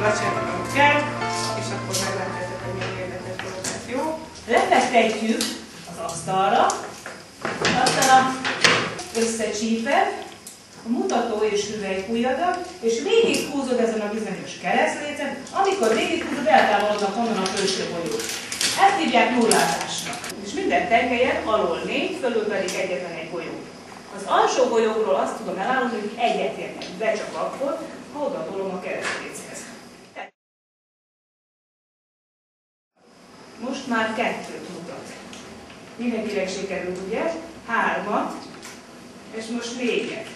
lecserélni, amit kell, és akkor meglátjátok, hogy milyen érdekes dolog lesz, jó? Lefektetjük az asztalra, aztán összecsíped, a mutató és hüvelykujjadat, és végighúzod ezen a bizonyos keresztlécen, amikor végighúzod, eltávolodnak onnan a felső golyók. Ezt hívják nullázásnak. És minden tengelyen alól 4, fölül pedig egyetlen egy golyó. Az alsó golyókról azt tudom elárulni, hogy egyet érnek, de csak akkor, ha oda tolom a keresztléchez. Most már 2-t mutat. Mindenkinek sikerült, ugye? 3-at, és most 4-et.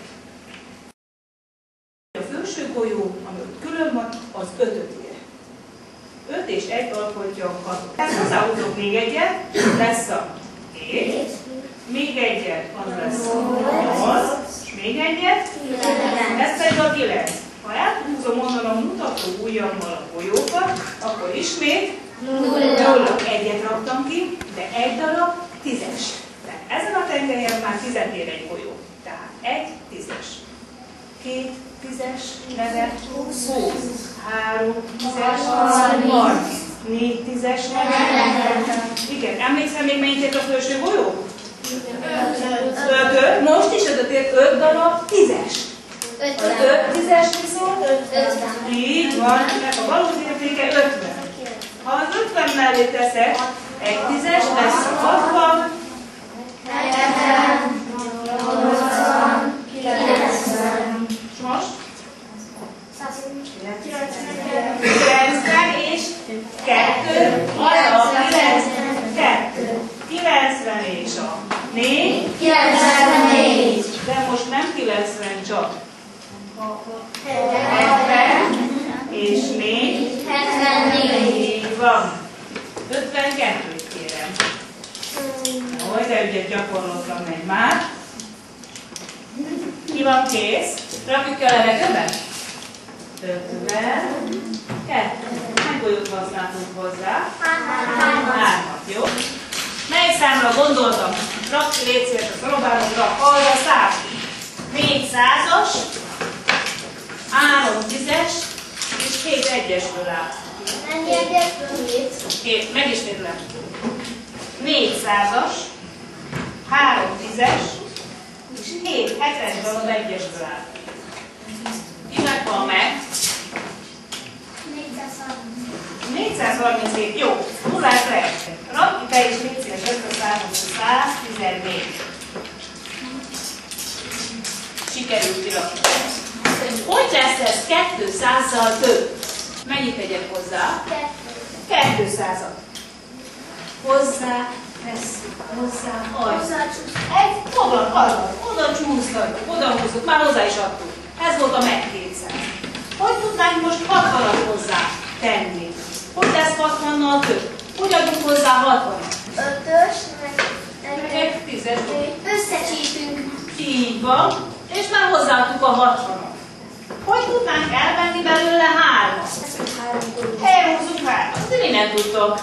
A felső golyó, ami külön van, az 5-öt ér. 5 és 1 alkotja a 6-ot. Tehát hozzáhúzok még egyet, lesz a 7, még egyet, az lesz a 8, és még egyet, ez pedig a 9. Ha elhúzom onnan a mutató ujjammal a golyókat, akkor ismét 0, egyet raktam ki, de egy darab 10-es. Tehát ezen a tengelyen már 10 ér egy golyó. Tehát egy 10-es. 2 10-es, 20, 3 10-es, 30, 4 10-es, igen, emlékszem még mennyit ért a felső golyó? 5, most is 5 ért 5 darab 10-es. Az 5 10-es viszont, így van, ennek a valódi értéke 50. Ha az 50 mellé teszek egy 10-es, lesz 60, 70, 80, 90. És most? 90 és 2, a 92. 90 és a 4, 94. De most nem 90 csak. 70 és 4, 74. Így van. 52-t kérem. Jó, de ügyet gyakorlottam meg már. Ki van kész? Rakjuk ki a levegőbe? 52. Hány golyót használtunk hozzá? 3-at, jó? Mely számra gondoltam? Rak ki létszért a szalobálomra, arra szám. 400-as, 3 10-es és 7 1-esből áll. Mennyi 1-esből 7? Megismétlem. 400-as, 3 10-es és 7 70 darab 1-esből áll. Ki megvan meg? 437. Jó, nullát lehet. Rakj be is légy szíves 114. Sikerült kirakni. Hogy lesz ez 200-zal több? Mennyit tegyek hozzá? 200-at. Hozzá, tesszük, hozzá, egy oda csúsztatjuk, oda húzzuk, már hozzá is adtuk. Ez volt a meg 200. Hogy tudnánk most 60-at hozzá tenni? Hogy lesz 60-nal több? Hogy adunk hozzá 60-at? 5-ös, meg 10-es. Összecsípünk. Így van, és már hozzáadtuk a 60-at. Hogy tudnánk elvenni belőle 3-at? Elhúzzuk 3-at, de mi nem tudtok.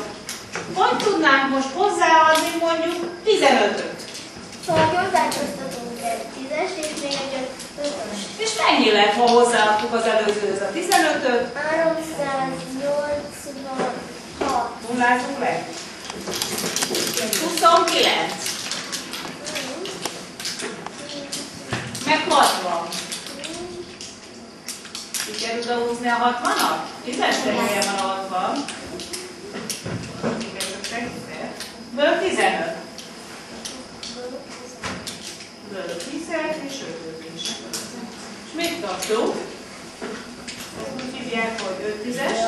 Hogy tudnánk most hozzáadni mondjuk 15-öt? Szóval hozzácsúsztatunk egy 10-es és még egy 5-ös. És mennyi lett, ha hozzáadtuk az előzőhöz a 15-öt? 386. Nullázunk le. 29. Meg 60. Sikerül odahúzni a 60-at? 10-es tengelyen van a 60. Ből 15. Ből 10-et és 5-öt is. És mit kaptuk? Úgy hívják, hogy 5 10-es.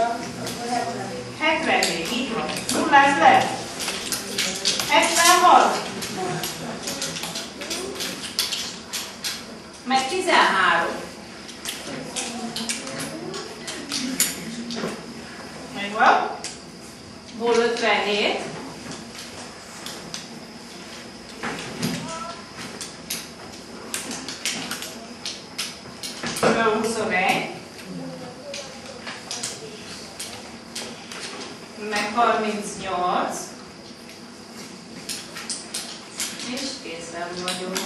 74, így van. Nulláz le. 76. Meg 13. Megvan. Ból 57. Ből 21. Meg 38. És készen vagyunk.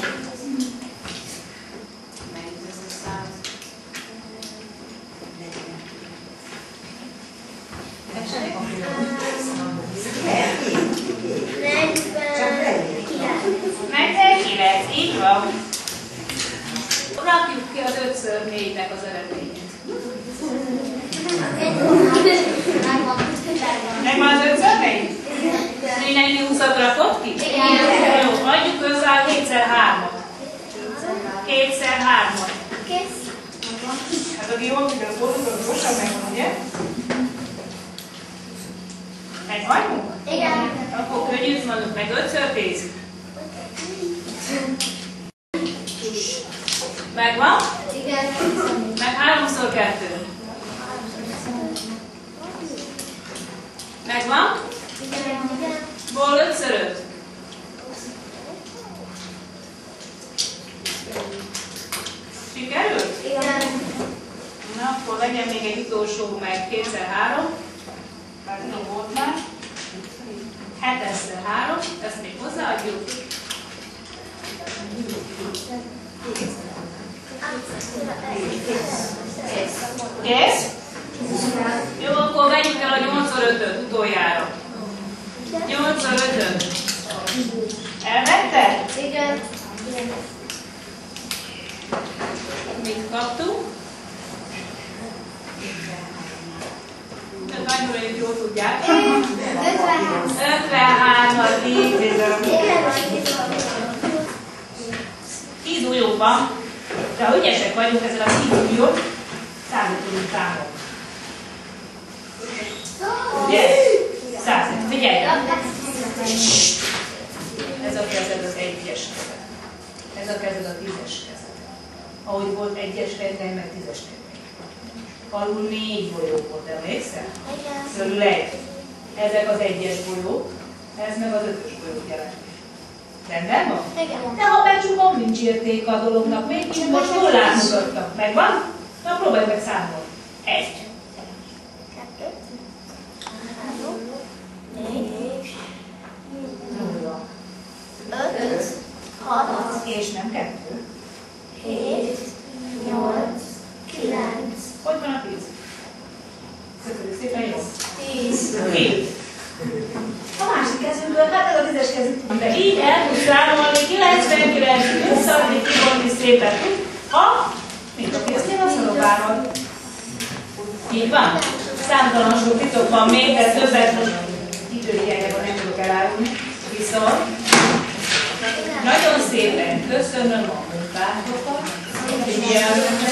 Mennyit ez a szám? az 5x4-nek az eredményét? Megvan az 5x4? Mindenki 20-at rakott ki? Igen. Jó, adjuk hozzá 7x3-at. 7x3-at. Kész. Hát aki jól tudja, az boldogok gyorsan megvan, ugye? Meghagyunk? Igen. Akkor könnyűt mondjuk, meg 5x10. Megvan? Igen. Meg 3x2. Megvan? Igen. Ból 5x5. Sikerült? Igen. Na, akkor legyen még egy utolsó, meg 2x3. Már nem volt már. 7x3, ezt még hozzáadjuk. Kész? Jó, akkor vegyük el a 8x5-öt utoljára. 8x5-öt. Elvette? Igen. Mit kaptunk? Csak annyira jól tudják. 53-at 10 ujjók van, de ha ügyesek vagyunk ezzel a 10 ujjót, számot tudunk számolni. Ugye? 100. Figyelj! Ez a kezed az 1-es kezed. Ez a kezed a 10-es kezed. Ahogy volt 1-es tengely, meg 10-es tengely. Alul 4 bolyó volt, emlékszel? Körül 1. Ezek az 1-es bolyók, ez meg az 5-ös bolyók jelenti. Rendben van? Igen. De ha becsukom, nincs értéke a dolognak. Még így most jól átmutattam. Megvan? Na próbálj meg számolni. 1. 2. 3. 4. 0. 5. 6. És nem 2. 7. 8. 9. Hogy van a 10? Köszönjük szépen, jó. 10. 10. A másik kezünkből, hát ez a 10-es kezünk. De így el tudsz számolni 99 visszadni, kivonni szépen. Ha, mint a késznél a szalopával. Így van. Számtalan sok titok van még, de többet most időhiányában nem tudok elárulni. Viszont nagyon szépen köszönöm a munkátokat, figyelmet.